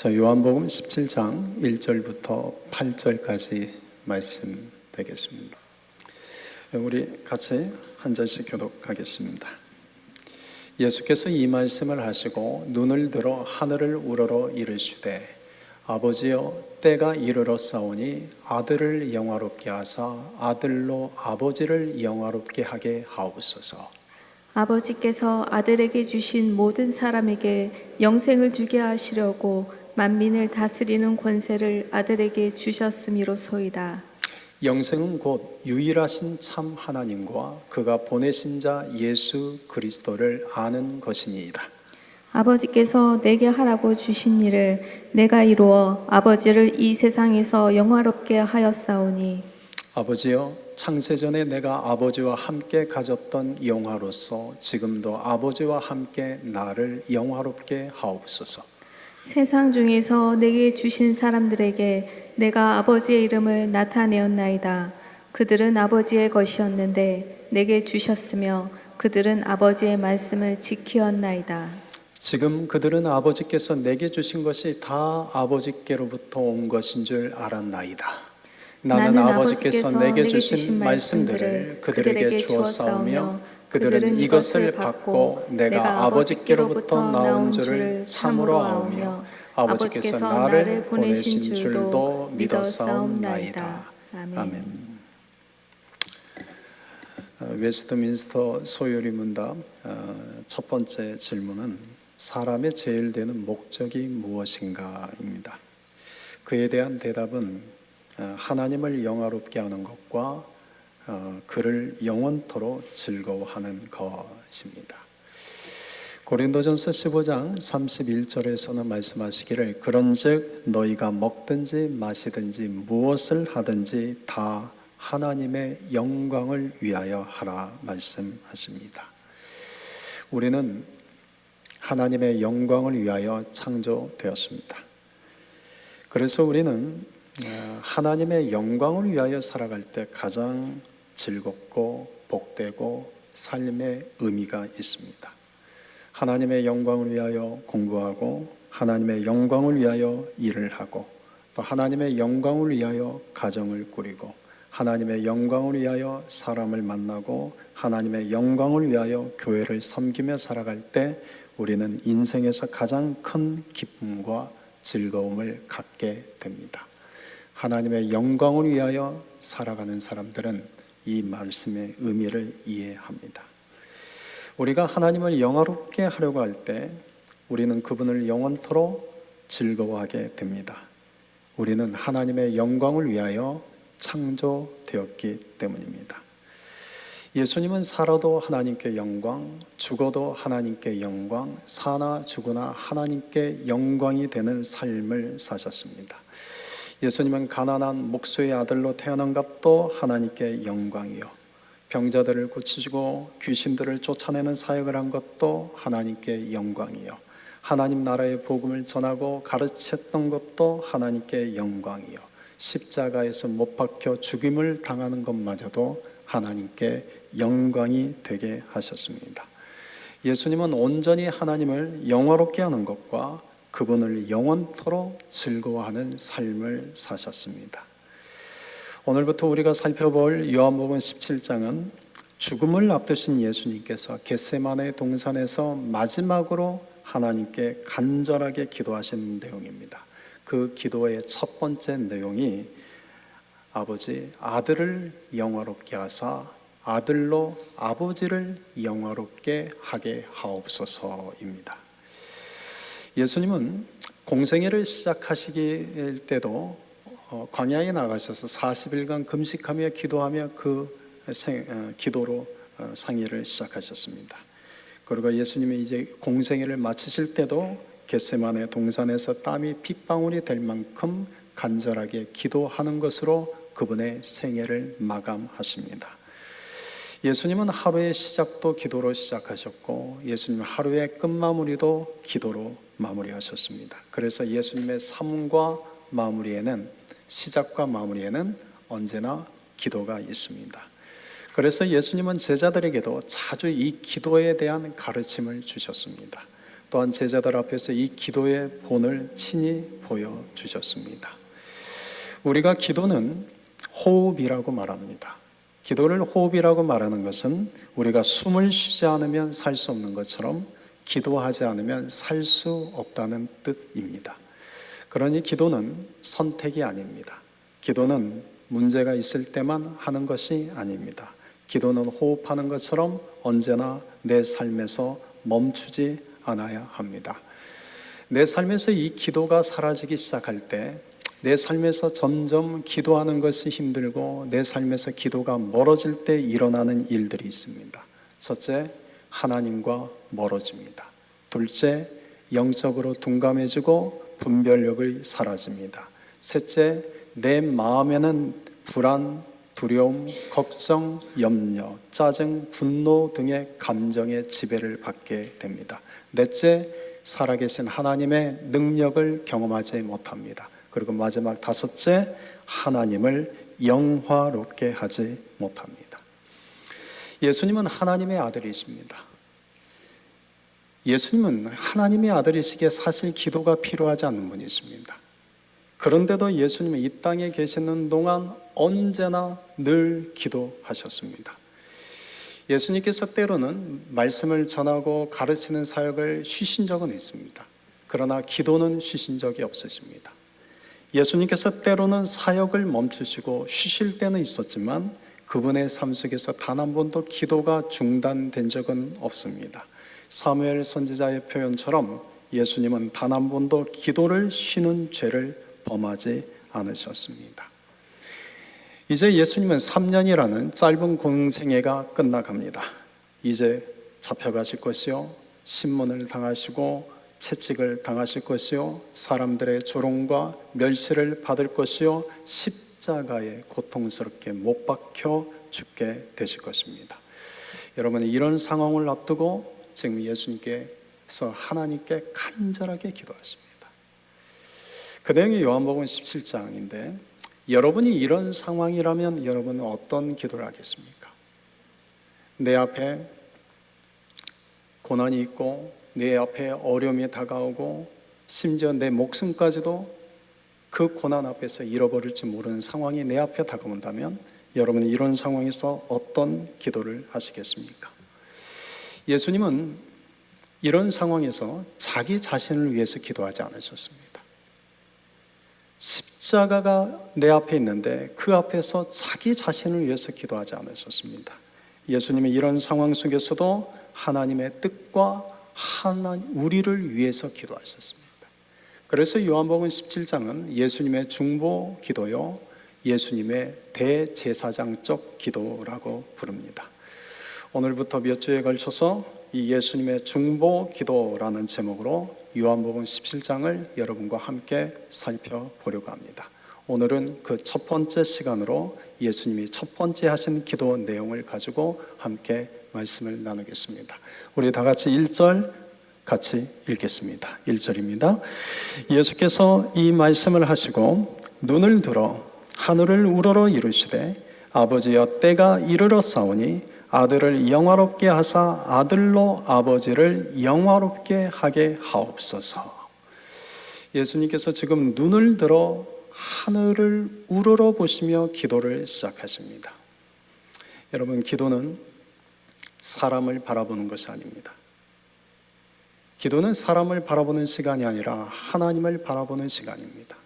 자, 요한복음 17장 1절부터 8절까지 말씀 되겠습니다. 우리 같이 한 절씩 교독하겠습니다. 예수께서 이 말씀을 하시고 눈을 들어 하늘을 우러러 이르시되 아버지여 때가 이르러 싸우니 아들을 영화롭게 하사 아들로 아버지를 영화롭게 하게 하옵소서. 아버지께서 아들에게 주신 모든 사람에게 영생을 주게 하시려고 만민을 다스리는 권세를 아들에게 주셨음이로소이다. 영생은 곧 유일하신 참 하나님과 그가 보내신 자 예수 그리스도를 아는 것이니이다. 아버지께서 내게 하라고 주신 일을 내가 이루어 아버지를 이 세상에서 영화롭게 하였사오니 아버지여 창세전에 내가 아버지와 함께 가졌던 영화로서 지금도 아버지와 함께 나를 영화롭게 하옵소서. 세상 중에서 내게 주신 사람들에게 내가 아버지의 이름을 나타내었나이다. 그들은 아버지의 것이었는데 내게 주셨으며 그들은 아버지의 말씀을 지키었나이다. 지금 그들은 아버지께서 내게 주신 것이 다 아버지께로부터 온 것인 줄 알았나이다. 나는 아버지께서 내게 주신 말씀들을 그들에게 주었사오며 그들은 이것을 받고 내가 아버지께로부터 나온 줄을 참으로 아오며 아버지께서 나를 보내신 줄도 믿었사옵나이다. 아멘. 웨스트민스터 소요리 문답 첫 번째 질문은 사람의 제일 되는 목적이 무엇인가입니다. 그에 대한 대답은 하나님을 영화롭게 하는 것과 그를 영원토록 즐거워하는 것입니다. 고린도전서 15장 31절에서는 말씀하시기를 그런즉 너희가 먹든지 마시든지 무엇을 하든지 다 하나님의 영광을 위하여 하라 말씀하십니다. 우리는 하나님의 영광을 위하여 창조되었습니다. 그래서 우리는 하나님의 영광을 위하여 살아갈 때 가장 즐겁고 복되고 삶의 의미가 있습니다. 하나님의 영광을 위하여 공부하고 하나님의 영광을 위하여 일을 하고 또 하나님의 영광을 위하여 가정을 꾸리고 하나님의 영광을 위하여 사람을 만나고 하나님의 영광을 위하여 교회를 섬기며 살아갈 때 우리는 인생에서 가장 큰 기쁨과 즐거움을 갖게 됩니다. 하나님의 영광을 위하여 살아가는 사람들은 이 말씀의 의미를 이해합니다. 우리가 하나님을 영화롭게 하려고 할 때 우리는 그분을 영원토록 즐거워하게 됩니다. 우리는 하나님의 영광을 위하여 창조되었기 때문입니다. 예수님은 살아도 하나님께 영광, 죽어도 하나님께 영광, 사나 죽으나 하나님께 영광이 되는 삶을 사셨습니다. 예수님은 가난한 목수의 아들로 태어난 것도 하나님께 영광이요, 병자들을 고치시고 귀신들을 쫓아내는 사역을 한 것도 하나님께 영광이요, 하나님 나라의 복음을 전하고 가르쳤던 것도 하나님께 영광이요, 십자가에서 못 박혀 죽임을 당하는 것마저도 하나님께 영광이 되게 하셨습니다. 예수님은 온전히 하나님을 영화롭게 하는 것과 그분을 영원토록 즐거워하는 삶을 사셨습니다. 오늘부터 우리가 살펴볼 요한복음 17장은 죽음을 앞두신 예수님께서 겟세마네 동산에서 마지막으로 하나님께 간절하게 기도하신 내용입니다. 그 기도의 첫 번째 내용이 아버지, 아들을 영화롭게 하사 아들로 아버지를 영화롭게 하게 하옵소서입니다. 예수님은 공생애를 시작하시기 때도 광야에 나가셔서 40일간 금식하며 기도하며 그 기도로 상의를 시작하셨습니다. 그리고 예수님이 이제 공생애를 마치실 때도 겟세마네 동산에서 땀이 핏방울이 될 만큼 간절하게 기도하는 것으로 그분의 생애를 마감하십니다. 예수님은 하루의 시작도 기도로 시작하셨고 예수님 하루의 끝마무리도 기도로 마무리하셨습니다. 그래서 예수님의 삶과 마무리에는, 시작과 마무리에는 언제나 기도가 있습니다. 그래서 예수님은 제자들에게도 자주 이 기도에 대한 가르침을 주셨습니다. 또한 제자들 앞에서 이 기도의 본을 친히 보여주셨습니다. 우리가 기도는 호흡이라고 말합니다. 기도를 호흡이라고 말하는 것은 우리가 숨을 쉬지 않으면 살 수 없는 것처럼 기도하지 않으면 살 수 없다는 뜻입니다. 그러니 기도는 선택이 아닙니다. 기도는 문제가 있을 때만 하는 것이 아닙니다. 기도는 호흡하는 것처럼 언제나 내 삶에서 멈추지 않아야 합니다. 내 삶에서 이 기도가 사라지기 시작할 때 내 삶에서 점점 기도하는 것이 힘들고 내 삶에서 기도가 멀어질 때 일어나는 일들이 있습니다. 첫째, 하나님과 멀어집니다. 둘째, 영적으로 둔감해지고 분별력이 사라집니다. 셋째, 내 마음에는 불안, 두려움, 걱정, 염려, 짜증, 분노 등의 감정의 지배를 받게 됩니다. 넷째, 살아계신 하나님의 능력을 경험하지 못합니다. 그리고 마지막 다섯째, 하나님을 영화롭게 하지 못합니다. 예수님은 하나님의 아들이십니다. 예수님은 하나님의 아들이시기에 사실 기도가 필요하지 않는 분이십니다. 그런데도 예수님은 이 땅에 계시는 동안 언제나 늘 기도하셨습니다. 예수님께서 때로는 말씀을 전하고 가르치는 사역을 쉬신 적은 있습니다. 그러나 기도는 쉬신 적이 없으십니다. 예수님께서 때로는 사역을 멈추시고 쉬실 때는 있었지만 그분의 삶 속에서 단 한 번도 기도가 중단된 적은 없습니다. 사무엘 선지자의 표현처럼 예수님은 단 한 번도 기도를 쉬는 죄를 범하지 않으셨습니다. 이제 예수님은 3년이라는 짧은 공생애가 끝나갑니다. 이제 잡혀가실 것이요, 신문을 당하시고 채찍을 당하실 것이요, 사람들의 조롱과 멸시를 받을 것이요, 십자가에 고통스럽게 못 박혀 죽게 되실 것입니다. 여러분, 이런 상황을 앞두고 지금 예수님께서 하나님께 간절하게 기도하십니다. 그 내용이 요한복음 17장인데 여러분이 이런 상황이라면 여러분은 어떤 기도를 하겠습니까? 내 앞에 고난이 있고 내 앞에 어려움이 다가오고 심지어 내 목숨까지도 그 고난 앞에서 잃어버릴지 모르는 상황이 내 앞에 다가온다면 여러분은 이런 상황에서 어떤 기도를 하시겠습니까? 예수님은 이런 상황에서 자기 자신을 위해서 기도하지 않으셨습니다. 십자가가 내 앞에 있는데 그 앞에서 자기 자신을 위해서 기도하지 않으셨습니다. 예수님은 이런 상황 속에서도 하나님의 뜻과 우리를 위해서 기도하셨습니다. 그래서 요한복음 17장은 예수님의 중보 기도요, 예수님의 대제사장적 기도라고 부릅니다. 오늘부터 몇 주에 걸쳐서 이 예수님의 중보 기도라는 제목으로 요한복음 17장을 여러분과 함께 살펴보려고 합니다. 오늘은 그 첫 번째 시간으로 예수님이 첫 번째 하신 기도 내용을 가지고 함께 말씀을 나누겠습니다. 우리 다 같이 1절 같이 읽겠습니다. 1절입니다. 예수께서 이 말씀을 하시고 눈을 들어 하늘을 우러러 이르시되 아버지여 때가 이르렀사오니 아들을 영화롭게 하사 아들로 아버지를 영화롭게 하게 하옵소서. 예수님께서 지금 눈을 들어 하늘을 우러러 보시며 기도를 시작하십니다. 여러분, 기도는 사람을 바라보는 것이 아닙니다. 기도는 사람을 바라보는 시간이 아니라 하나님을 바라보는 시간입니다.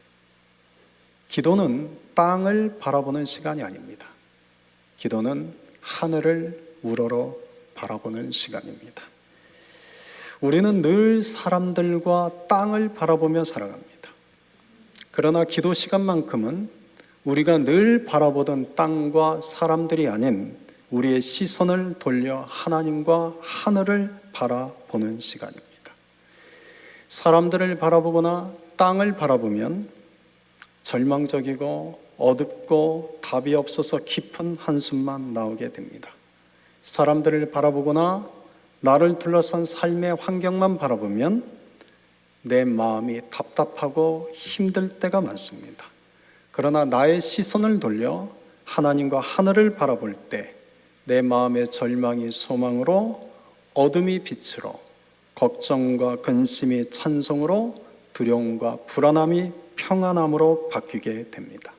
기도는 땅을 바라보는 시간이 아닙니다. 기도는 하늘을 우러러 바라보는 시간입니다. 우리는 늘 사람들과 땅을 바라보며 살아갑니다. 그러나 기도 시간만큼은 우리가 늘 바라보던 땅과 사람들이 아닌 우리의 시선을 돌려 하나님과 하늘을 바라보는 시간입니다. 사람들을 바라보거나 땅을 바라보면 절망적이고 어둡고 답이 없어서 깊은 한숨만 나오게 됩니다. 사람들을 바라보거나 나를 둘러싼 삶의 환경만 바라보면 내 마음이 답답하고 힘들 때가 많습니다. 그러나 나의 시선을 돌려 하나님과 하늘을 바라볼 때 내 마음의 절망이 소망으로, 어둠이 빛으로, 걱정과 근심이 찬송으로, 두려움과 불안함이 평안함으로 바뀌게 됩니다.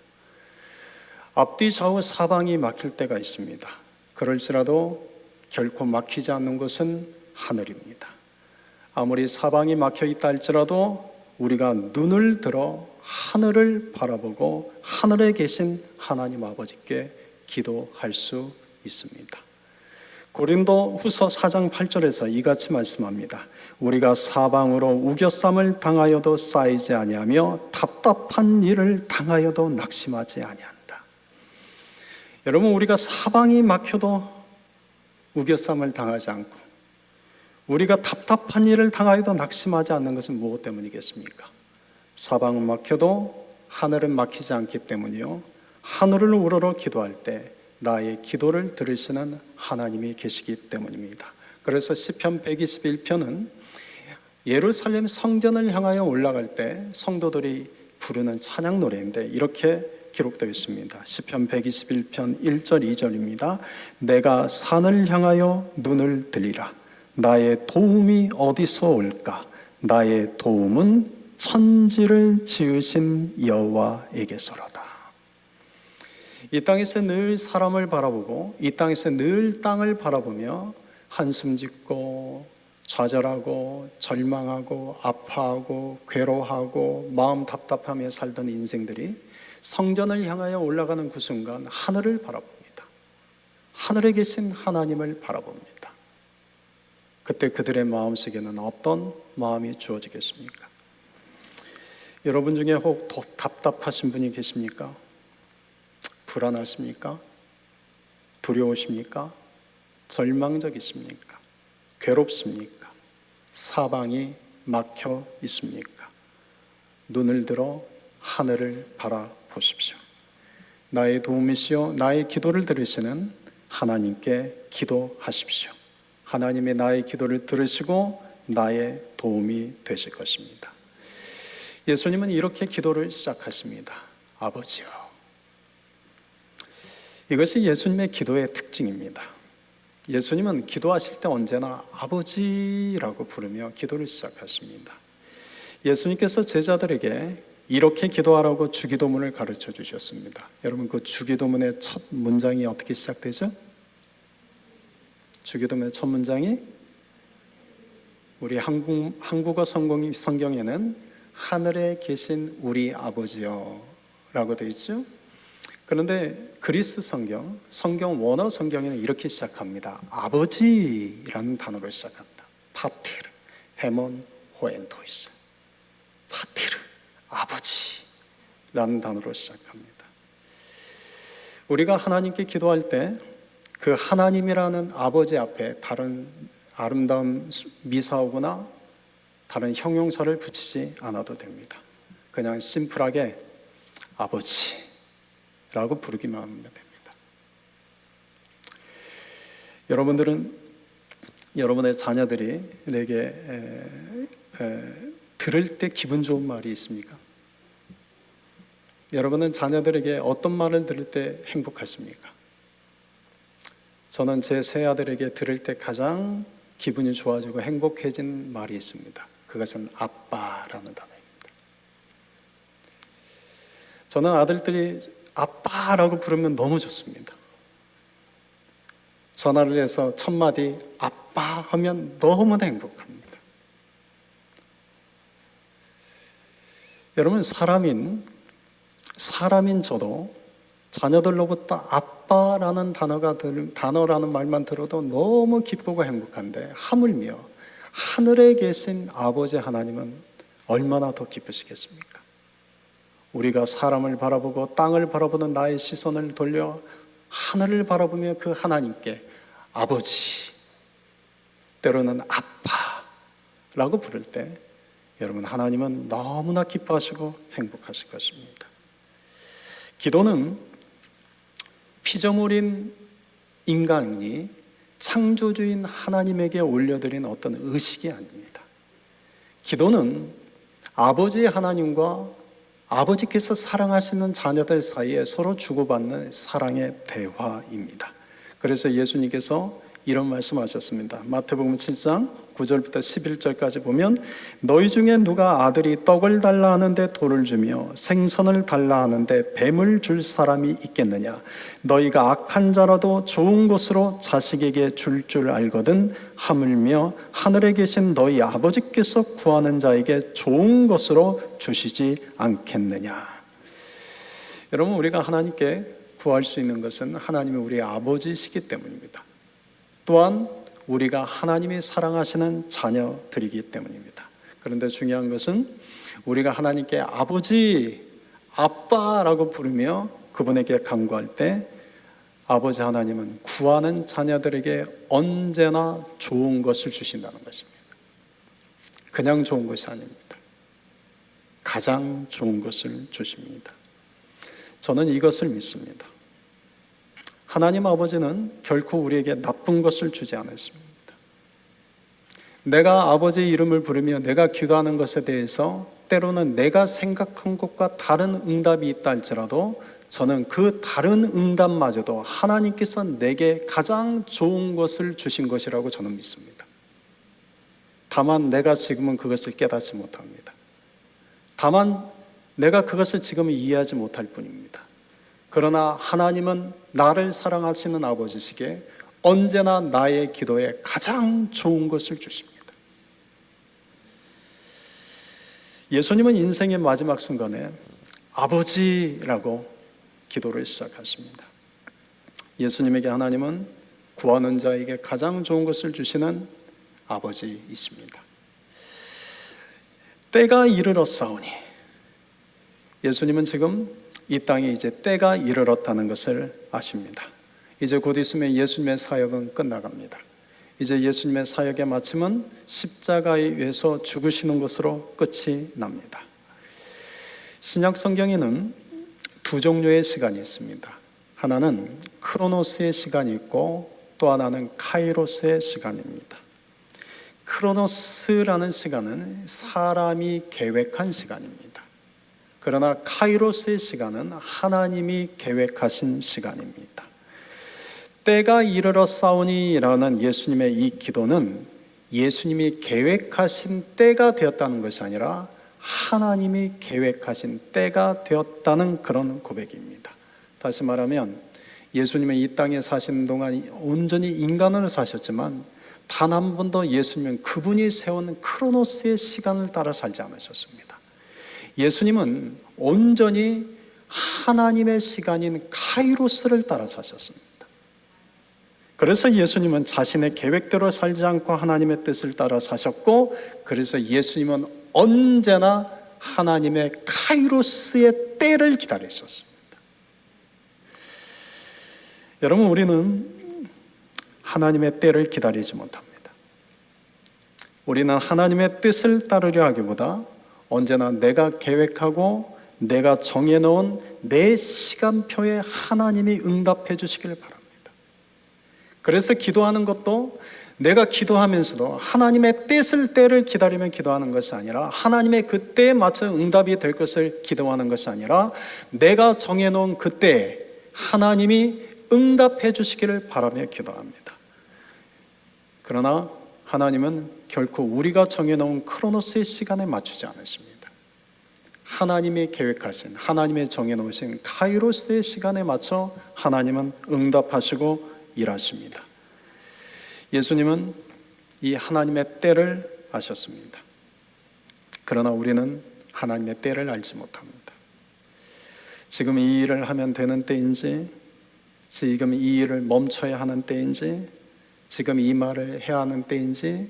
앞뒤 좌우 사방이 막힐 때가 있습니다. 그럴지라도 결코 막히지 않는 것은 하늘입니다. 아무리 사방이 막혀 있다 할지라도 우리가 눈을 들어 하늘을 바라보고 하늘에 계신 하나님 아버지께 기도할 수 있습니다. 고린도 후서 4장 8절에서 이같이 말씀합니다. 우리가 사방으로 우겨쌈을 당하여도 쌓이지 아니하며 답답한 일을 당하여도 낙심하지 아니한다. 여러분, 우리가 사방이 막혀도 우겨쌈을 당하지 않고 우리가 답답한 일을 당하여도 낙심하지 않는 것은 무엇 때문이겠습니까? 사방은 막혀도 하늘은 막히지 않기 때문이요, 하늘을 우러러 기도할 때 나의 기도를 들으시는 하나님이 계시기 때문입니다. 그래서 시편 121편은 예루살렘 성전을 향하여 올라갈 때 성도들이 부르는 찬양 노래인데 이렇게 기록되어 있습니다. 시편 121편 1절 2절입니다. 내가 산을 향하여 눈을 들리라. 나의 도움이 어디서 올까? 나의 도움은 천지를 지으신 여호와에게서로다. 이 땅에서 늘 사람을 바라보고 이 땅에서 늘 땅을 바라보며 한숨 짓고 좌절하고 절망하고 아파하고 괴로워하고 마음 답답하며 살던 인생들이 성전을 향하여 올라가는 그 순간 하늘을 바라봅니다. 하늘에 계신 하나님을 바라봅니다. 그때 그들의 마음속에는 어떤 마음이 주어지겠습니까? 여러분 중에 혹 더 답답하신 분이 계십니까? 불안하십니까? 두려우십니까? 절망적이십니까? 괴롭습니까? 사방이 막혀 있습니까? 눈을 들어 하늘을 바라보십시오. 나의 도움이시요 나의 기도를 들으시는 하나님께 기도하십시오. 하나님의 나의 기도를 들으시고 나의 도움이 되실 것입니다. 예수님은 이렇게 기도를 시작하십니다. 아버지요. 이것이 예수님의 기도의 특징입니다. 예수님은 기도하실 때 언제나 아버지라고 부르며 기도를 시작하십니다. 예수님께서 제자들에게 이렇게 기도하라고 주기도문을 가르쳐 주셨습니다. 여러분, 그 주기도문의 첫 문장이 어떻게 시작되죠? 주기도문의 첫 문장이 우리 한국어 성경에는 하늘에 계신 우리 아버지요 라고 되어 있죠. 그런데 그리스 성경 원어 성경에는 이렇게 시작합니다. 아버지라는 단어로 시작합니다. 파티르, 헤몬, 호엔토이스. 파티르, 아버지라는 단어로 시작합니다. 우리가 하나님께 기도할 때 그 하나님이라는 아버지 앞에 다른 아름다운 미사오거나 다른 형용사를 붙이지 않아도 됩니다. 그냥 심플하게 아버지라고 부르기만 하면 됩니다. 여러분들은 여러분의 자녀들이 내게 들을 때 기분 좋은 말이 있습니까? 여러분은 자녀들에게 어떤 말을 들을 때 행복하십니까? 저는 제 세 아들에게 들을 때 가장 기분이 좋아지고 행복해진 말이 있습니다. 그것은 아빠라는 단어입니다. 저는 아들들이 아빠라고 부르면 너무 좋습니다. 전화를 해서 첫 마디 아빠 하면 너무나 행복합니다. 여러분, 사람인 저도 자녀들로부터 아빠라는 단어라는 말만 들어도 너무 기쁘고 행복한데 하물며 하늘에 계신 아버지 하나님은 얼마나 더 기쁘시겠습니까? 우리가 사람을 바라보고 땅을 바라보는 나의 시선을 돌려 하늘을 바라보며 그 하나님께 아버지, 때로는 아빠라고 부를 때 여러분, 하나님은 너무나 기뻐하시고 행복하실 것입니다. 기도는 피조물인 인간이 창조주인 하나님에게 올려드린 어떤 의식이 아닙니다. 기도는 아버지 하나님과 아버지께서 사랑하시는 자녀들 사이에 서로 주고받는 사랑의 대화입니다. 그래서 예수님께서 이런 말씀하셨습니다. 마태복음 7장 9절부터 11절까지 보면 너희 중에 누가 아들이 떡을 달라 하는데 돌을 주며 생선을 달라 하는데 뱀을 줄 사람이 있겠느냐. 너희가 악한 자라도 좋은 것으로 자식에게 줄 알거든 하물며 하늘에 계신 너희 아버지께서 구하는 자에게 좋은 것으로 주시지 않겠느냐. 여러분, 우리가 하나님께 구할 수 있는 것은 하나님이 우리의 아버지시기 때문입니다. 또한 우리가 하나님이 사랑하시는 자녀들이기 때문입니다. 그런데 중요한 것은 우리가 하나님께 아버지, 아빠라고 부르며 그분에게 간구할 때 아버지 하나님은 구하는 자녀들에게 언제나 좋은 것을 주신다는 것입니다. 그냥 좋은 것이 아닙니다. 가장 좋은 것을 주십니다. 저는 이것을 믿습니다. 하나님 아버지는 결코 우리에게 나쁜 것을 주지 않았습니다. 내가 아버지의 이름을 부르며 내가 기도하는 것에 대해서 때로는 내가 생각한 것과 다른 응답이 있다 할지라도 저는 그 다른 응답마저도 하나님께서 내게 가장 좋은 것을 주신 것이라고 저는 믿습니다. 다만 내가 지금은 그것을 깨닫지 못합니다. 다만 내가 그것을 지금은 이해하지 못할 뿐입니다. 그러나 하나님은 나를 사랑하시는 아버지시기에 언제나 나의 기도에 가장 좋은 것을 주십니다. 예수님은 인생의 마지막 순간에 아버지라고 기도를 시작하십니다. 예수님에게 하나님은 구하는 자에게 가장 좋은 것을 주시는 아버지이십니다. 때가 이르렀사오니, 예수님은 지금 이 땅에 이제 때가 이르렀다는 것을 아십니다. 이제 곧 있으면 예수님의 사역은 끝나갑니다. 이제 예수님의 사역의 마침은 십자가에 의해서 죽으시는 것으로 끝이 납니다. 신약 성경에는 두 종류의 시간이 있습니다. 하나는 크로노스의 시간이 있고 또 하나는 카이로스의 시간입니다. 크로노스라는 시간은 사람이 계획한 시간입니다. 그러나 카이로스의 시간은 하나님이 계획하신 시간입니다. 때가 이르렀사오니라는 예수님의 이 기도는 예수님이 계획하신 때가 되었다는 것이 아니라 하나님이 계획하신 때가 되었다는 그런 고백입니다. 다시 말하면 예수님은 이 땅에 사시는 동안 온전히 인간으로 사셨지만 단 한 번도 예수님은 그분이 세운 크로노스의 시간을 따라 살지 않으셨습니다. 예수님은 온전히 하나님의 시간인 카이로스를 따라 사셨습니다. 그래서 예수님은 자신의 계획대로 살지 않고 하나님의 뜻을 따라 사셨고, 그래서 예수님은 언제나 하나님의 카이로스의 때를 기다리셨습니다. 여러분, 우리는 하나님의 때를 기다리지 못합니다. 우리는 하나님의 뜻을 따르려 하기보다 언제나 내가 계획하고 내가 정해놓은 내 시간표에 하나님이 응답해 주시길 바랍니다. 그래서 기도하는 것도 내가 기도하면서도 하나님의 때를 기다리며 기도하는 것이 아니라 하나님의 그 때에 맞춰 응답이 될 것을 기도하는 것이 아니라 내가 정해놓은 그 때에 하나님이 응답해 주시기를 바라며 기도합니다. 그러나 하나님은 결코 우리가 정해놓은 크로노스의 시간에 맞추지 않으십니다. 하나님이 계획하신, 하나님이 정해놓으신 카이로스의 시간에 맞춰 하나님은 응답하시고 일하십니다. 예수님은 이 하나님의 때를 아셨습니다. 그러나 우리는 하나님의 때를 알지 못합니다. 지금 이 일을 하면 되는 때인지, 지금 이 일을 멈춰야 하는 때인지, 지금 이 말을 해야 하는 때인지,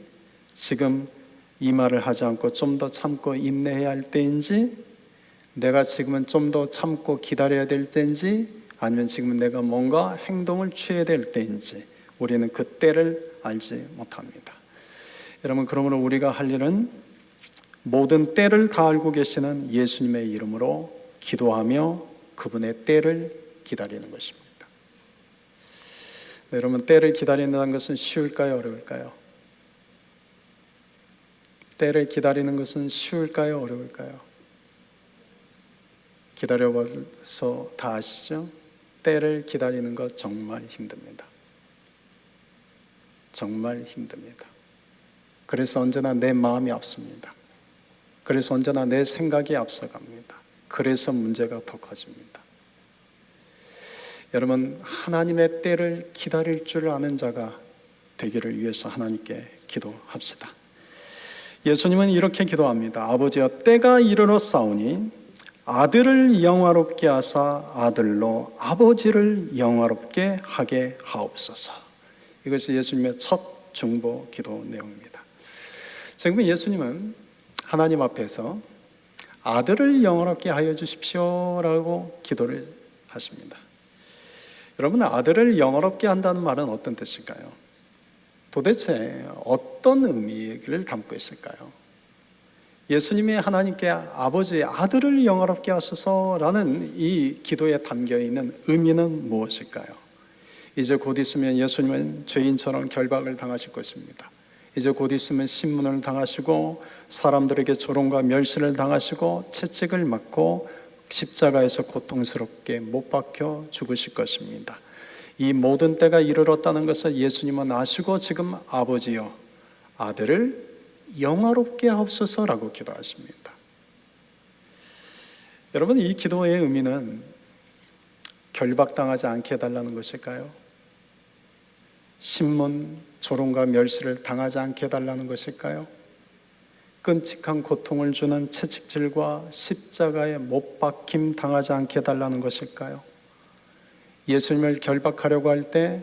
지금 이 말을 하지 않고 좀 더 참고 인내해야 할 때인지, 내가 지금은 좀 더 참고 기다려야 될 때인지, 아니면 지금은 내가 뭔가 행동을 취해야 될 때인지 우리는 그 때를 알지 못합니다. 여러분, 그러므로 우리가 할 일은 모든 때를 다 알고 계시는 예수님의 이름으로 기도하며 그분의 때를 기다리는 것입니다. 여러분, 때를 기다린다는 것은 쉬울까요? 어려울까요? 때를 기다리는 것은 쉬울까요? 어려울까요? 기다려봐서 다 아시죠? 때를 기다리는 것 정말 힘듭니다. 정말 힘듭니다. 그래서 언제나 내 마음이 앞섭니다. 그래서 언제나 내 생각이 앞서갑니다. 그래서 문제가 더 커집니다. 여러분, 하나님의 때를 기다릴 줄 아는 자가 되기를 위해서 하나님께 기도합시다. 예수님은 이렇게 기도합니다. 아버지여, 때가 이르러 싸우니 아들을 영화롭게 하사 아들로 아버지를 영화롭게 하게 하옵소서. 이것이 예수님의 첫 중보 기도 내용입니다. 지금 예수님은 하나님 앞에서 아들을 영화롭게 하여 주십시오라고 기도를 하십니다. 여러분, 아들을 영화롭게 한다는 말은 어떤 뜻일까요? 도대체 어떤 의미를 담고 있을까요? 예수님이 하나님께 아버지, 아들을 영화롭게 하소서라는 이 기도에 담겨 있는 의미는 무엇일까요? 이제 곧 있으면 예수님은 죄인처럼 결박을 당하실 것입니다. 이제 곧 있으면 신문을 당하시고 사람들에게 조롱과 멸시를 당하시고 채찍을 맞고 십자가에서 고통스럽게 못 박혀 죽으실 것입니다. 이 모든 때가 이르렀다는 것을 예수님은 아시고 지금 아버지여, 아들을 영화롭게 하옵소서라고 기도하십니다. 여러분, 이 기도의 의미는 결박당하지 않게 해달라는 것일까요? 신문, 조롱과 멸시를 당하지 않게 해달라는 것일까요? 끔찍한 고통을 주는 채찍질과 십자가에 못 박힘 당하지 않게 해달라는 것일까요? 예수님을 결박하려고 할 때,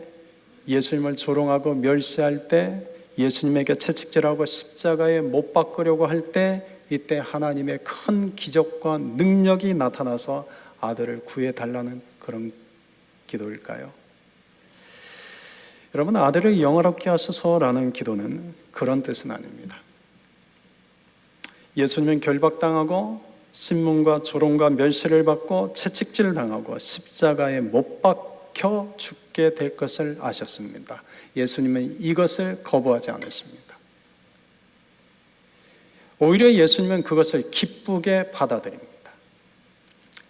예수님을 조롱하고 멸시할 때, 예수님에게 채찍질하고 십자가에 못 박으려고 할 때, 이때 하나님의 큰 기적과 능력이 나타나서 아들을 구해달라는 그런 기도일까요? 여러분, 아들을 영화롭게 하소서라는 기도는 그런 뜻은 아닙니다. 예수님은 결박당하고 신문과 조롱과 멸시를 받고 채찍질을 당하고 십자가에 못 박혀 죽게 될 것을 아셨습니다. 예수님은 이것을 거부하지 않으십니다. 오히려 예수님은 그것을 기쁘게 받아들입니다.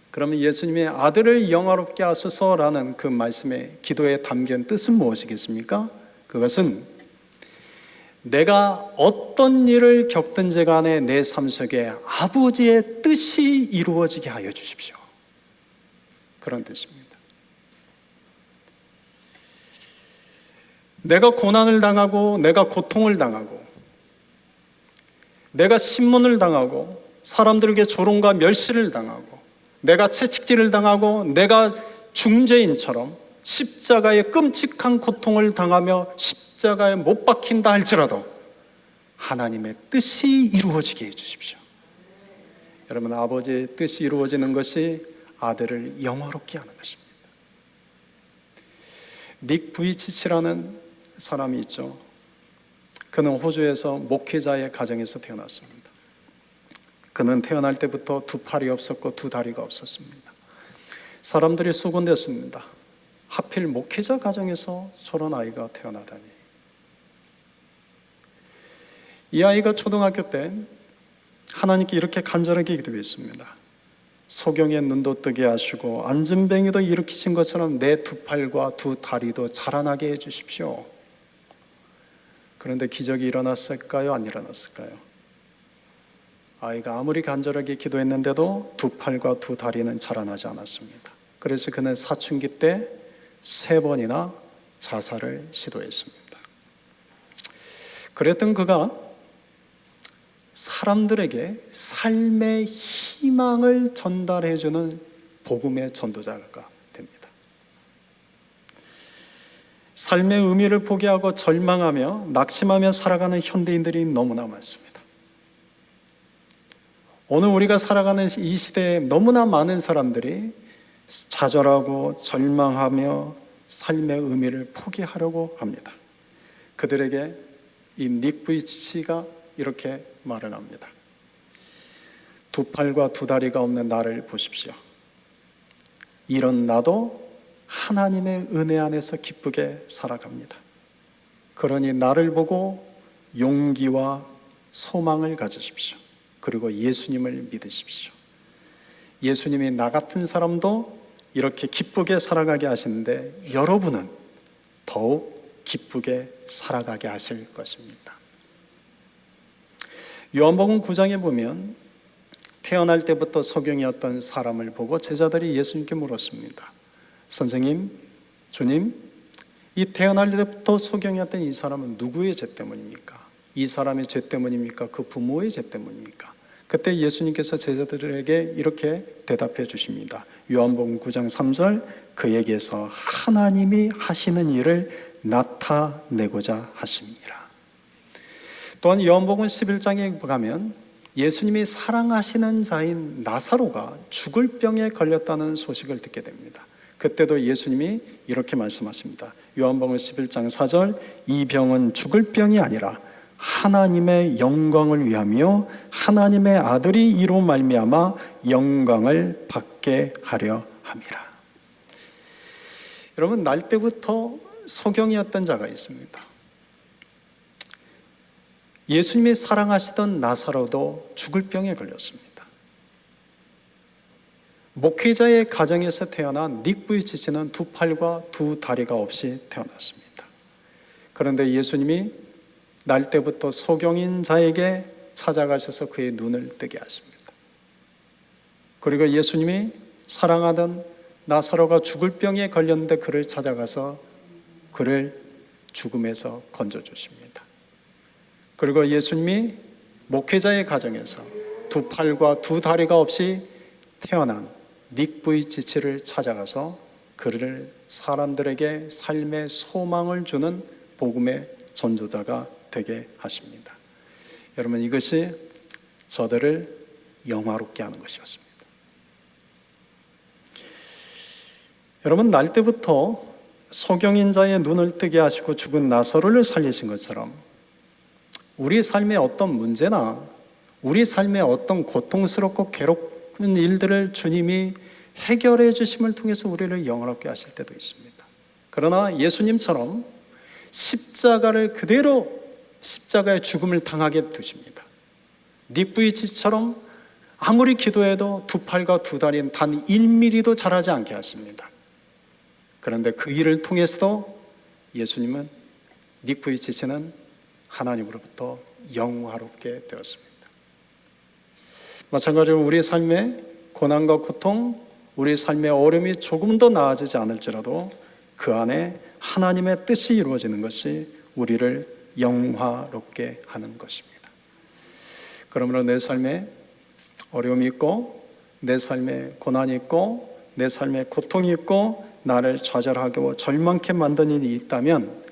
그러면 예수님의 아들을 영화롭게 하소서라는 그 말씀의 기도에 담긴 뜻은 무엇이겠습니까? 그것은 내가 어떤 일을 겪든지 간에 내 삶 속에 아버지의 뜻이 이루어지게 하여 주십시오. 그런 뜻입니다. 내가 고난을 당하고 내가 고통을 당하고 내가 신문을 당하고 사람들에게 조롱과 멸시를 당하고 내가 채찍질을 당하고 내가 중죄인처럼 십자가의 끔찍한 고통을 당하며 십자가에 못 박힌다 할지라도 하나님의 뜻이 이루어지게 해주십시오. 여러분, 아버지의 뜻이 이루어지는 것이 아들을 영화롭게 하는 것입니다. 닉 부이치치라는 사람이 있죠. 그는 호주에서 목회자의 가정에서 태어났습니다. 그는 태어날 때부터 두 팔이 없었고 두 다리가 없었습니다. 사람들이 소곤댔습니다. 하필 목회자 가정에서 저런 아이가 태어나다니. 이 아이가 초등학교 때 하나님께 이렇게 간절하게 기도했습니다. 소경의 눈도 뜨게 하시고 안진뱅이도 일으키신 것처럼 내 두 팔과 두 다리도 자라나게 해주십시오. 그런데 기적이 일어났을까요? 안 일어났을까요? 아이가 아무리 간절하게 기도했는데도 두 팔과 두 다리는 자라나지 않았습니다. 그래서 그는 사춘기 때 3번이나 자살을 시도했습니다. 그랬던 그가 사람들에게 삶의 희망을 전달해주는 복음의 전도자가 됩니다. 삶의 의미를 포기하고 절망하며 낙심하며 살아가는 현대인들이 너무나 많습니다. 오늘 우리가 살아가는 이 시대에 너무나 많은 사람들이 좌절하고 절망하며 삶의 의미를 포기하려고 합니다. 그들에게 이 닉 부이치치가 이렇게 말을 합니다. 두 팔과 두 다리가 없는 나를 보십시오. 이런 나도 하나님의 은혜 안에서 기쁘게 살아갑니다. 그러니 나를 보고 용기와 소망을 가지십시오. 그리고 예수님을 믿으십시오. 예수님이 나 같은 사람도 이렇게 기쁘게 살아가게 하시는데 여러분은 더욱 기쁘게 살아가게 하실 것입니다. 요한복음 9장에 보면 태어날 때부터 소경이었던 사람을 보고 제자들이 예수님께 물었습니다. 선생님, 주님, 이 태어날 때부터 소경이었던 이 사람은 누구의 죄 때문입니까? 이 사람의 죄 때문입니까? 그 부모의 죄 때문입니까? 그때 예수님께서 제자들에게 이렇게 대답해 주십니다. 요한복음 9장 3절, 그에게서 하나님이 하시는 일을 나타내고자 하십니다. 또한 요한복음 11장에 가면 예수님이 사랑하시는 자인 나사로가 죽을 병에 걸렸다는 소식을 듣게 됩니다. 그때도 예수님이 이렇게 말씀하십니다. 요한복음 11장 4절, 이 병은 죽을 병이 아니라 하나님의 영광을 위하며 하나님의 아들이 이로 말미암아 영광을 받게 하려 함이라. 여러분, 날 때부터 소경이었던 자가 있습니다. 예수님이 사랑하시던 나사로도 죽을 병에 걸렸습니다. 목회자의 가정에서 태어난 닉부이치치는 두 팔과 두 다리가 없이 태어났습니다. 그런데 예수님이 날 때부터 소경인 자에게 찾아가셔서 그의 눈을 뜨게 하십니다. 그리고 예수님이 사랑하던 나사로가 죽을 병에 걸렸는데 그를 찾아가서 그를 죽음에서 건져주십니다. 그리고 예수님이 목회자의 가정에서 두 팔과 두 다리가 없이 태어난 닉부이치치를 찾아가서 그를 사람들에게 삶의 소망을 주는 복음의 전도자가 되게 하십니다. 여러분, 이것이 저들을 영화롭게 하는 것이었습니다. 여러분, 날 때부터 소경인 자의 눈을 뜨게 하시고 죽은 나사로를 살리신 것처럼 우리 삶의 어떤 문제나 우리 삶의 어떤 고통스럽고 괴롭은 일들을 주님이 해결해 주심을 통해서 우리를 영화롭게 하실 때도 있습니다. 그러나 예수님처럼 십자가를 그대로 십자가의 죽음을 당하게 두십니다. 닉부이치처럼 아무리 기도해도 두 팔과 두 다리는 단 1mm도 자라지 않게 하십니다. 그런데 그 일을 통해서도 예수님은 닉부이치치는 하나님으로부터 영화롭게 되었습니다. 마찬가지로 우리 삶의 고난과 고통, 우리 삶의 어려움이 조금 더 나아지지 않을지라도 그 안에 하나님의 뜻이 이루어지는 것이 우리를 영화롭게 하는 것입니다. 그러므로 내 삶에 어려움이 있고 내 삶에 고난이 있고 내 삶에 고통이 있고 나를 좌절하고 절망케 만든 일이 있다면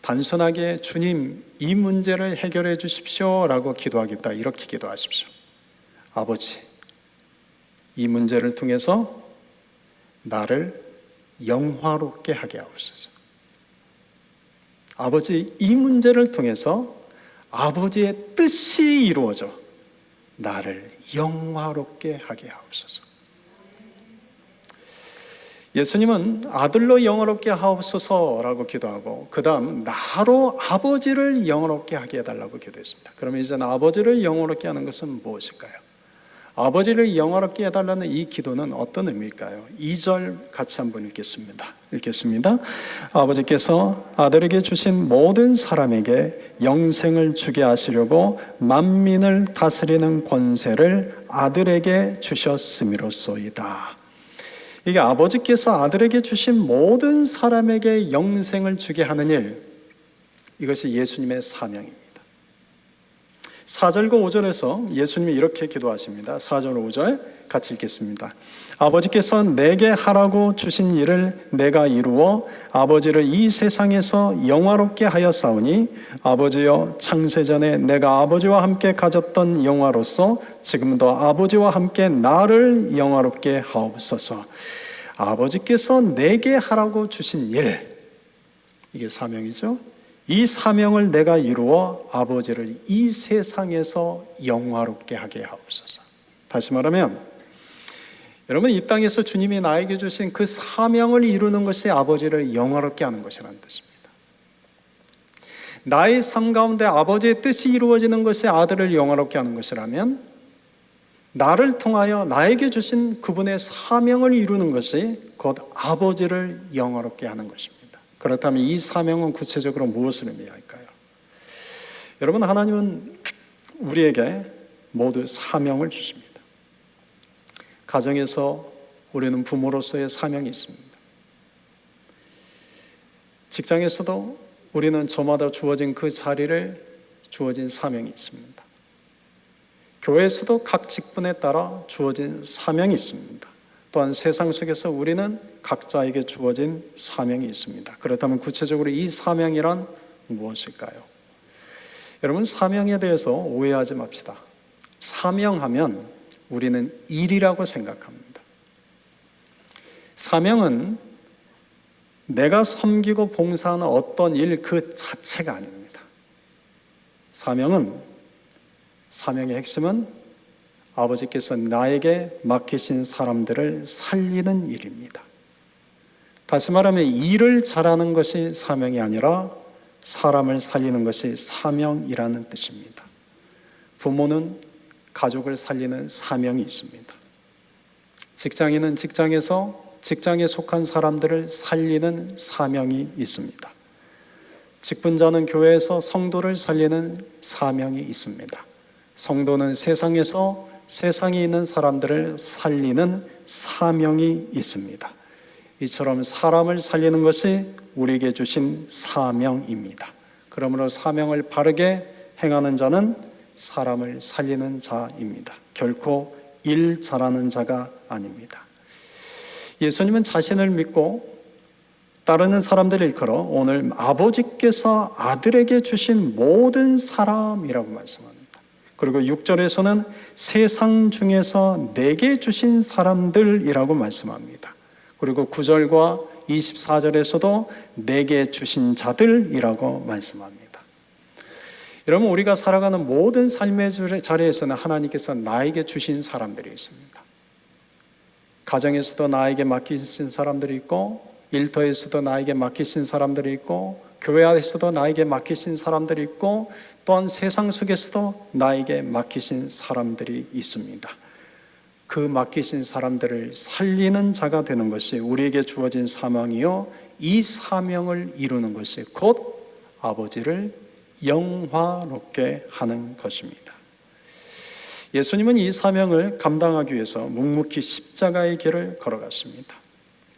단순하게 주님, 이 문제를 해결해 주십시오 라고 기도하겠다, 이렇게 기도하십시오. 아버지, 이 문제를 통해서 나를 영화롭게 하게 하옵소서. 아버지, 이 문제를 통해서 아버지의 뜻이 이루어져 나를 영화롭게 하게 하옵소서. 예수님은 아들로 영화롭게 하옵소서라고 기도하고 그 다음 나로 아버지를 영화롭게 하게 해달라고 기도했습니다. 그러면 이제 아버지를 영화롭게 하는 것은 무엇일까요? 아버지를 영화롭게 해달라는 이 기도는 어떤 의미일까요? 2절 같이 한번 읽겠습니다. 아버지께서 아들에게 주신 모든 사람에게 영생을 주게 하시려고 만민을 다스리는 권세를 아들에게 주셨음이로소이다. 이게 아버지께서 아들에게 주신 모든 사람에게 영생을 주게 하는 일, 이것이 예수님의 사명입니다. 4절과 5절에서 예수님이 이렇게 기도하십니다. 4절 5절 같이 읽겠습니다. 아버지께서 내게 하라고 주신 일을 내가 이루어 아버지를 이 세상에서 영화롭게 하였사오니 아버지여, 창세전에 내가 아버지와 함께 가졌던 영화로서 지금도 아버지와 함께 나를 영화롭게 하옵소서. 아버지께서 내게 하라고 주신 일, 이게 사명이죠. 이 사명을 내가 이루어 아버지를 이 세상에서 영화롭게 하게 하옵소서. 다시 말하면 여러분, 이 땅에서 주님이 나에게 주신 그 사명을 이루는 것이 아버지를 영화롭게 하는 것이라는 뜻입니다. 나의 삶 가운데 아버지의 뜻이 이루어지는 것이 아들을 영화롭게 하는 것이라면 나를 통하여 나에게 주신 그분의 사명을 이루는 것이 곧 아버지를 영화롭게 하는 것입니다. 그렇다면 이 사명은 구체적으로 무엇을 의미할까요? 여러분, 하나님은 우리에게 모두 사명을 주십니다. 가정에서 우리는 부모로서의 사명이 있습니다. 직장에서도 우리는 저마다 주어진 그 자리를 주어진 사명이 있습니다. 교회에서도 각 직분에 따라 주어진 사명이 있습니다. 또한 세상 속에서 우리는 각자에게 주어진 사명이 있습니다. 그렇다면 구체적으로 이 사명이란 무엇일까요? 여러분, 사명에 대해서 오해하지 맙시다. 사명하면 우리는 일이라고 생각합니다. 사명은 내가 섬기고 봉사하는 어떤 일 그 자체가 아닙니다. 사명의 핵심은 아버지께서 나에게 맡기신 사람들을 살리는 일입니다. 다시 말하면 일을 잘하는 것이 사명이 아니라 사람을 살리는 것이 사명이라는 뜻입니다. 부모는 가족을 살리는 사명이 있습니다. 직장인은 직장에서 직장에 속한 사람들을 살리는 사명이 있습니다. 직분자는 교회에서 성도를 살리는 사명이 있습니다. 성도는 세상에서 세상에 있는 사람들을 살리는 사명이 있습니다. 이처럼 사람을 살리는 것이 우리에게 주신 사명입니다. 그러므로 사명을 바르게 행하는 자는 사람을 살리는 자입니다. 결코 일 잘하는 자가 아닙니다. 예수님은 자신을 믿고 따르는 사람들을 일컬어 오늘 아버지께서 아들에게 주신 모든 사람이라고 말씀합니다. 그리고 6절에서는 세상 중에서 내게 주신 사람들이라고 말씀합니다. 그리고 9절과 24절에서도 내게 주신 자들이라고 말씀합니다. 여러분, 우리가 살아가는 모든 삶의 자리에서는 하나님께서 나에게 주신 사람들이 있습니다. 가정에서도 나에게 맡기신 사람들이 있고, 일터에서도 나에게 맡기신 사람들이 있고, 교회 안에서도 나에게 맡기신 사람들이 있고, 또한 세상 속에서도 나에게 맡기신 사람들이 있습니다. 그 맡기신 사람들을 살리는 자가 되는 것이 우리에게 주어진 사명이요, 이 사명을 이루는 것이 곧 아버지를 영화롭게 하는 것입니다. 예수님은 이 사명을 감당하기 위해서 묵묵히 십자가의 길을 걸어갔습니다.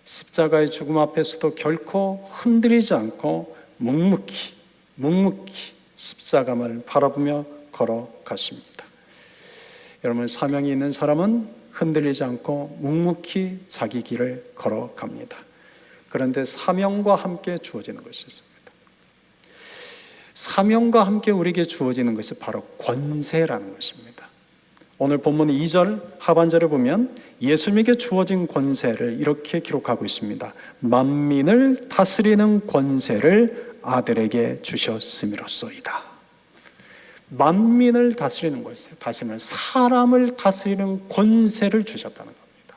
십자가의 죽음 앞에서도 결코 흔들리지 않고 묵묵히 십자가를 바라보며 걸어갔습니다. 여러분, 사명이 있는 사람은 흔들리지 않고 묵묵히 자기 길을 걸어갑니다. 그런데 사명과 함께 주어지는 것이 있습니다. 사명과 함께 우리에게 주어지는 것이 바로 권세라는 것입니다. 오늘 본문 2절 하반절에 보면 예수님에게 주어진 권세를 이렇게 기록하고 있습니다. 만민을 다스리는 권세를 아들에게 주셨음이로소이다. 만민을 다스리는 권세, 다시 말하면 사람을 다스리는 권세를 주셨다는 겁니다.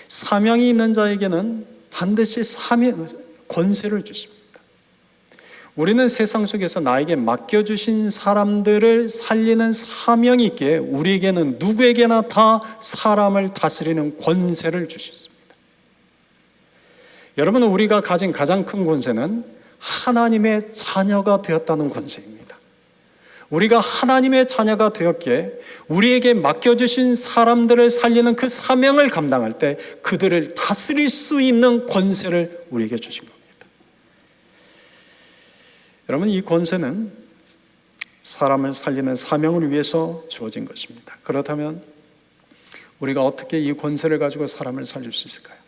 사명이 있는 자에게는 반드시 권세를 주십니다. 우리는 세상 속에서 나에게 맡겨주신 사람들을 살리는 사명이 있기에 우리에게는 누구에게나 다 사람을 다스리는 권세를 주셨습니다. 여러분, 우리가 가진 가장 큰 권세는 하나님의 자녀가 되었다는 권세입니다. 우리가 하나님의 자녀가 되었기에 우리에게 맡겨주신 사람들을 살리는 그 사명을 감당할 때 그들을 다스릴 수 있는 권세를 우리에게 주신 겁니다. 여러분, 이 권세는 사람을 살리는 사명을 위해서 주어진 것입니다. 그렇다면 우리가 어떻게 이 권세를 가지고 사람을 살릴 수 있을까요?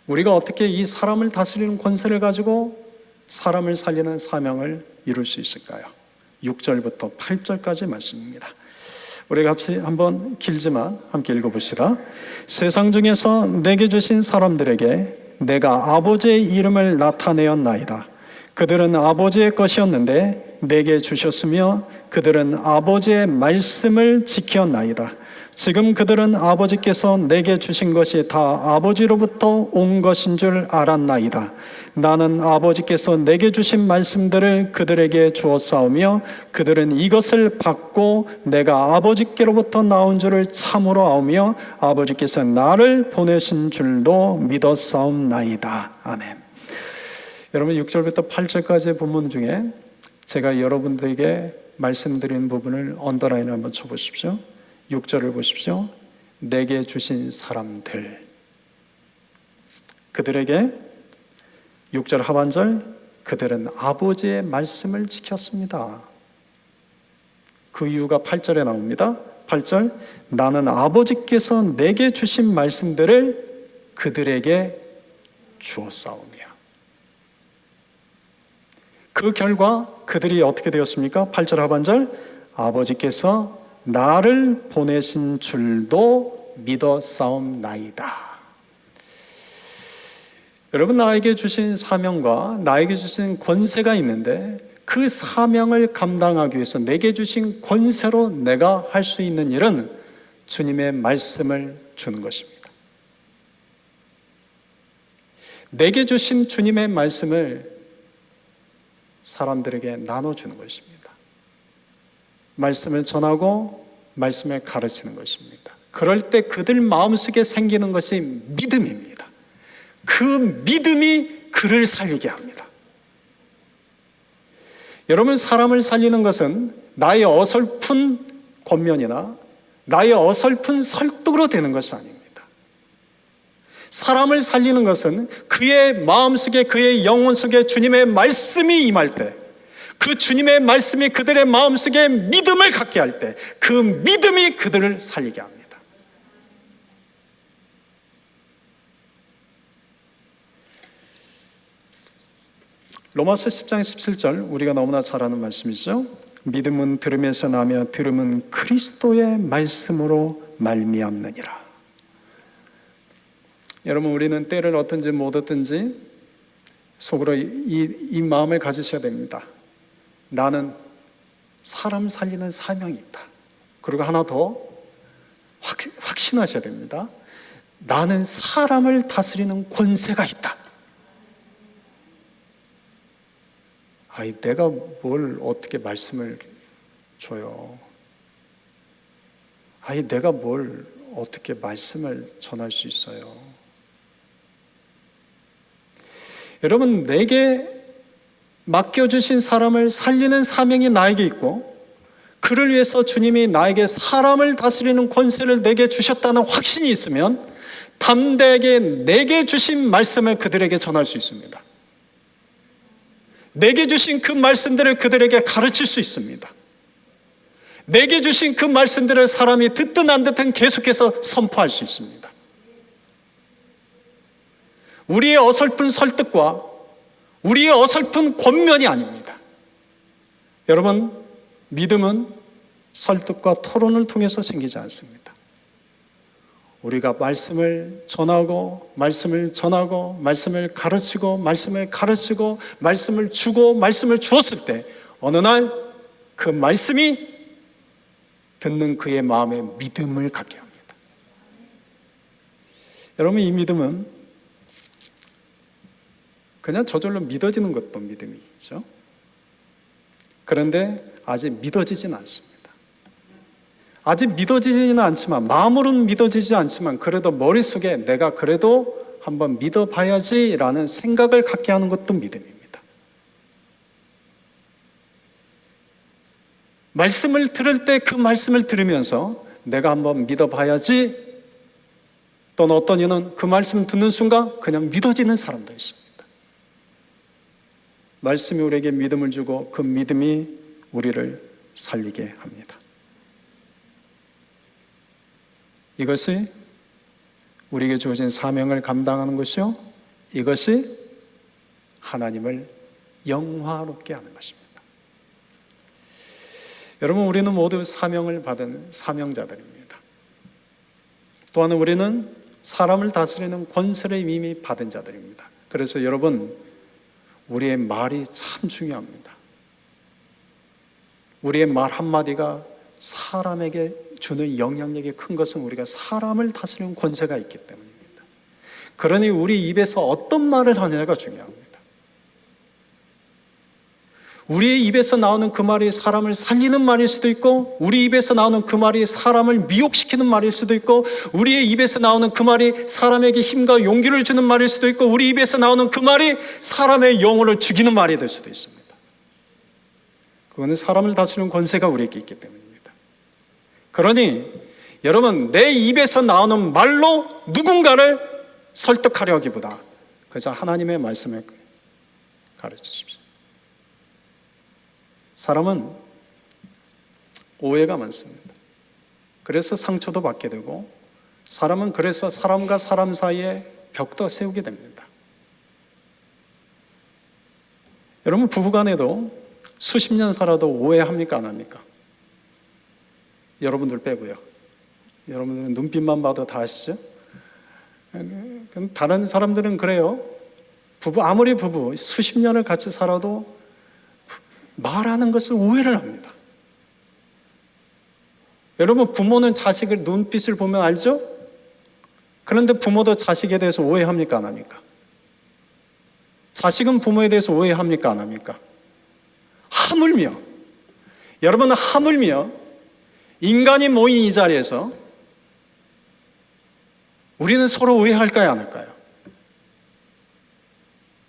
우리가 어떻게 이 사람을 다스리는 권세를 가지고 사람을 살리는 사명을 이룰 수 있을까요? 6절부터 8절까지 말씀입니다. 우리 같이 한번 길지만 함께 읽어봅시다. 세상 중에서 내게 주신 사람들에게 내가 아버지의 이름을 나타내었나이다. 그들은 아버지의 것이었는데 내게 주셨으며 그들은 아버지의 말씀을 지켰나이다. 지금 그들은 아버지께서 내게 주신 것이 다 아버지로부터 온 것인 줄 알았나이다. 나는 아버지께서 내게 주신 말씀들을 그들에게 주었사오며 그들은 이것을 받고 내가 아버지께로부터 나온 줄을 참으로 아오며 아버지께서 나를 보내신 줄도 믿었사옵나이다. 아멘. 여러분, 6절부터 8절까지의 본문 중에 제가 여러분들에게 말씀드린 부분을 언더라인을 한번 쳐보십시오. 6절을 보십시오. 내게 주신 사람들, 그들에게 6절 하반절, 그들은 아버지의 말씀을 지켰습니다. 그 이유가 8절에 나옵니다. 8절, 나는 아버지께서 내게 주신 말씀들을 그들에게 주었사오며. 그 결과 그들이 어떻게 되었습니까? 8절 하반절, 아버지께서 나를 보내신 줄도 믿어 싸움나이다. 여러분, 나에게 주신 사명과 나에게 주신 권세가 있는데 그 사명을 감당하기 위해서 내게 주신 권세로 내가 할 수 있는 일은 주님의 말씀을 주는 것입니다. 내게 주신 주님의 말씀을 사람들에게 나눠주는 것입니다. 말씀을 전하고 말씀을 가르치는 것입니다. 그럴 때 그들 마음속에 생기는 것이 믿음입니다. 그 믿음이 그를 살리게 합니다. 여러분, 사람을 살리는 것은 나의 어설픈 권면이나 나의 어설픈 설득으로 되는 것이 아닙니다. 사람을 살리는 것은 그의 마음속에, 그의 영혼 속에 주님의 말씀이 임할 때, 그 주님의 말씀이 그들의 마음속에 믿음을 갖게 할 때, 그 믿음이 그들을 살리게 합니다. 로마서 10장 17절, 우리가 너무나 잘 아는 말씀이죠. 믿음은 들음에서 나며 들음은 그리스도의 말씀으로 말미암느니라. 여러분, 우리는 때를 얻든지 못 얻든지 속으로 이 마음을 가지셔야 됩니다. 나는 사람 살리는 사명이 있다. 그리고 하나 더 확신하셔야 됩니다. 나는 사람을 다스리는 권세가 있다. 아이, 내가 뭘 어떻게 말씀을 줘요? 아이, 내가 뭘 어떻게 말씀을 전할 수 있어요? 여러분, 내게 맡겨주신 사람을 살리는 사명이 나에게 있고, 그를 위해서 주님이 나에게 사람을 다스리는 권세를 내게 주셨다는 확신이 있으면 담대하게 내게 주신 말씀을 그들에게 전할 수 있습니다. 내게 주신 그 말씀들을 그들에게 가르칠 수 있습니다. 내게 주신 그 말씀들을 사람이 듣든 안 듣든 계속해서 선포할 수 있습니다. 우리의 어설픈 설득과 우리의 어설픈 권면이 아닙니다. 여러분, 믿음은 설득과 토론을 통해서 생기지 않습니다. 우리가 말씀을 전하고 말씀을 전하고 말씀을 가르치고 말씀을 가르치고 말씀을 주고 말씀을 주었을 때 어느 날 그 말씀이 듣는 그의 마음에 믿음을 갖게 합니다. 여러분, 이 믿음은 그냥 저절로 믿어지는 것도 믿음이죠. 그런데 아직 믿어지지는 않습니다. 아직 믿어지지는 않지만, 마음으로는 믿어지지 않지만 그래도 머릿속에 내가 그래도 한번 믿어봐야지라는 생각을 갖게 하는 것도 믿음입니다. 말씀을 들을 때 그 말씀을 들으면서 내가 한번 믿어봐야지, 또는 어떤 이는 그 말씀을 듣는 순간 그냥 믿어지는 사람도 있습니다. 말씀이 우리에게 믿음을 주고 그 믿음이 우리를 살리게 합니다. 이것이 우리에게 주어진 사명을 감당하는 것이요, 이것이 하나님을 영화롭게 하는 것입니다. 여러분, 우리는 모두 사명을 받은 사명자들입니다. 또한 우리는 사람을 다스리는 권세를 이미 받은 자들입니다. 그래서 여러분, 우리의 말이 참 중요합니다. 우리의 말 한마디가 사람에게 주는 영향력이 큰 것은 우리가 사람을 다스리는 권세가 있기 때문입니다. 그러니 우리 입에서 어떤 말을 하느냐가 중요합니다. 우리의 입에서 나오는 그 말이 사람을 살리는 말일 수도 있고, 우리 입에서 나오는 그 말이 사람을 미혹시키는 말일 수도 있고, 우리의 입에서 나오는 그 말이 사람에게 힘과 용기를 주는 말일 수도 있고, 우리 입에서 나오는 그 말이 사람의 영혼을 죽이는 말이 될 수도 있습니다. 그거는 사람을 다스리는 권세가 우리에게 있기 때문입니다. 그러니 여러분, 내 입에서 나오는 말로 누군가를 설득하려 하기보다 그저 하나님의 말씀을 가르치십시오. 사람은 오해가 많습니다. 그래서 상처도 받게 되고, 사람은 그래서 사람과 사람 사이에 벽도 세우게 됩니다. 여러분, 부부간에도 수십 년 살아도 오해합니까, 안 합니까? 여러분들 빼고요. 여러분들은 눈빛만 봐도 다 아시죠? 다른 사람들은 그래요. 아무리 부부 수십 년을 같이 살아도 말하는 것을 오해를 합니다. 여러분, 부모는 자식의 눈빛을 보면 알죠? 그런데 부모도 자식에 대해서 오해합니까, 안 합니까? 자식은 부모에 대해서 오해합니까, 안 합니까? 하물며, 여러분, 하물며 인간이 모인 이 자리에서 우리는 서로 오해할까요, 안 할까요?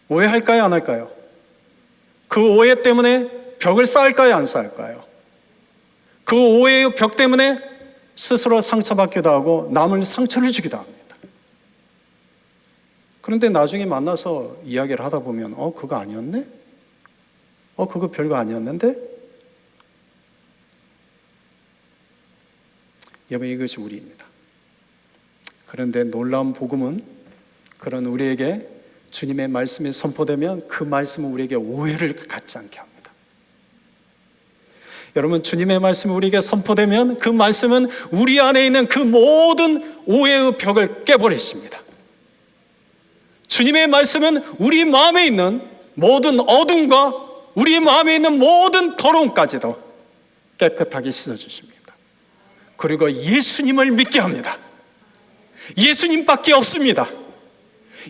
오해할까요, 안 할까요? 그 오해 때문에 벽을 쌓을까요, 안 쌓을까요? 그 오해의 벽 때문에 스스로 상처받기도 하고 남을 상처를 주기도 합니다. 그런데 나중에 만나서 이야기를 하다 보면 그거 아니었네? 그거 별거 아니었는데? 여러분, 이것이 우리입니다. 그런데 놀라운 복음은 그런 우리에게 주님의 말씀이 선포되면 그 말씀은 우리에게 오해를 갖지 않게 합니다. 여러분, 주님의 말씀이 우리에게 선포되면 그 말씀은 우리 안에 있는 그 모든 오해의 벽을 깨버리십니다. 주님의 말씀은 우리 마음에 있는 모든 어둠과 우리 마음에 있는 모든 더러움까지도 깨끗하게 씻어주십니다. 그리고 예수님을 믿게 합니다. 예수님밖에 없습니다.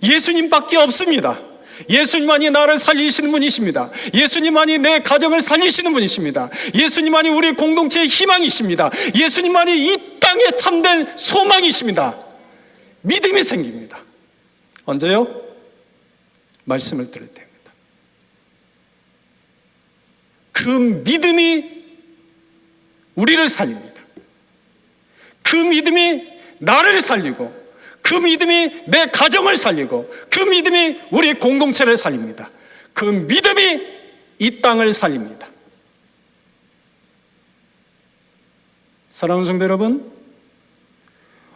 예수님밖에 없습니다. 예수님만이 나를 살리시는 분이십니다. 예수님만이 내 가정을 살리시는 분이십니다. 예수님만이 우리 공동체의 희망이십니다. 예수님만이 이 땅에 참된 소망이십니다. 믿음이 생깁니다. 언제요? 말씀을 들을 때입니다. 그 믿음이 우리를 살립니다. 그 믿음이 나를 살리고, 그 믿음이 내 가정을 살리고, 그 믿음이 우리 공동체를 살립니다. 그 믿음이 이 땅을 살립니다. 사랑하는 성도 여러분,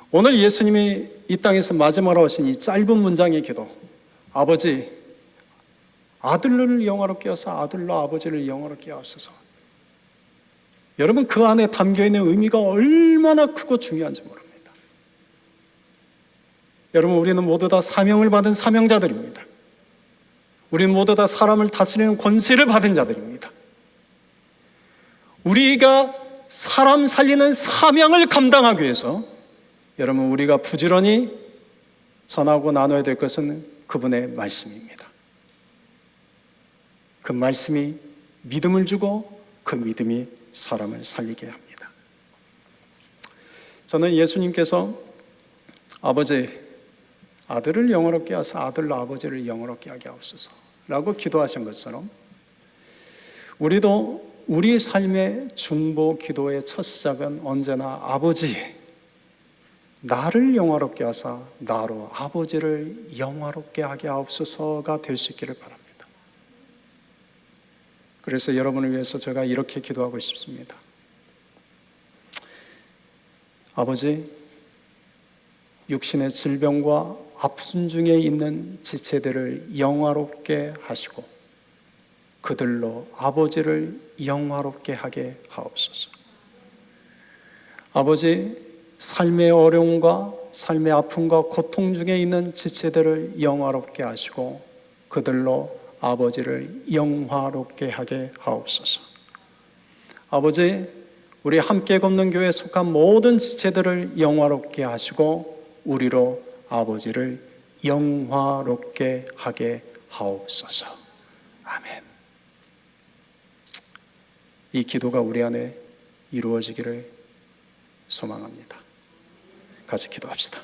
오늘 예수님이 이 땅에서 마지막으로 하신 이 짧은 문장의 기도, 아버지, 아들을 영화롭게 하사 아들로 아버지를 영화롭게 하소서. 여러분, 그 안에 담겨있는 의미가 얼마나 크고 중요한지 모릅니다. 여러분, 우리는 모두 다 사명을 받은 사명자들입니다. 우리는 모두 다 사람을 다스리는 권세를 받은 자들입니다. 우리가 사람 살리는 사명을 감당하기 위해서 여러분, 우리가 부지런히 전하고 나눠야 될 것은 그분의 말씀입니다. 그 말씀이 믿음을 주고 그 믿음이 사람을 살리게 합니다. 저는 예수님께서 아버지, 아들을 영화롭게 하사 아들로 아버지를 영화롭게 하게 하옵소서 라고 기도하신 것처럼 우리도 우리 삶의 중보 기도의 첫 시작은 언제나 아버지, 나를 영화롭게 하사 나로 아버지를 영화롭게 하게 하옵소서가 될 수 있기를 바랍니다. 그래서 여러분을 위해서 제가 이렇게 기도하고 싶습니다. 아버지, 육신의 질병과 아픈 중에 있는 지체들을 영화롭게 하시고 그들로 아버지를 영화롭게 하게 하옵소서. 아버지, 삶의 어려움과 삶의 아픔과 고통 중에 있는 지체들을 영화롭게 하시고 그들로 아버지를 영화롭게 하게 하옵소서. 아버지, 우리 함께 걷는 교회에 속한 모든 지체들을 영화롭게 하시고 우리로 아버지를 영화롭게 하게 하옵소서. 아멘. 이 기도가 우리 안에 이루어지기를 소망합니다. 같이 기도합시다.